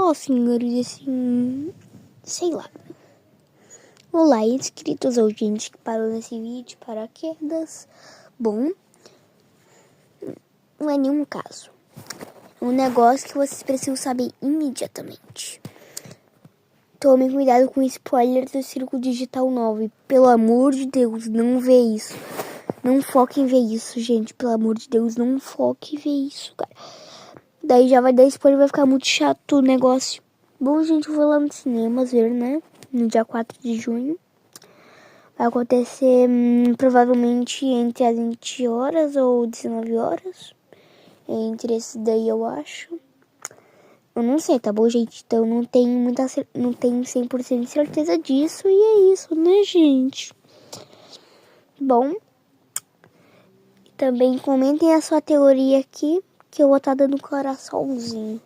Ó, senhores, assim... Sei lá. Olá, inscritos ou gente que parou nesse vídeo, paraquedas. Bom, não é nenhum caso. É um negócio que vocês precisam saber imediatamente. Tomem cuidado com spoilers do Círculo Digital 9. Pelo amor de Deus, não vê isso. Não foque em ver isso, gente. Pelo amor de Deus, não foque em ver isso, cara. Daí já vai dar spoiler, vai ficar muito chato o negócio. Bom, gente, eu vou lá no cinema ver, né? No dia 4 de junho. Vai acontecer provavelmente entre as 20 horas ou 19 horas. Entre esses daí, eu acho. Eu não sei, tá bom, gente? Então não tenho 100% de certeza disso. E é isso, né, gente? Bom, também comentem a sua teoria aqui, que eu vou estar dando coraçãozinho.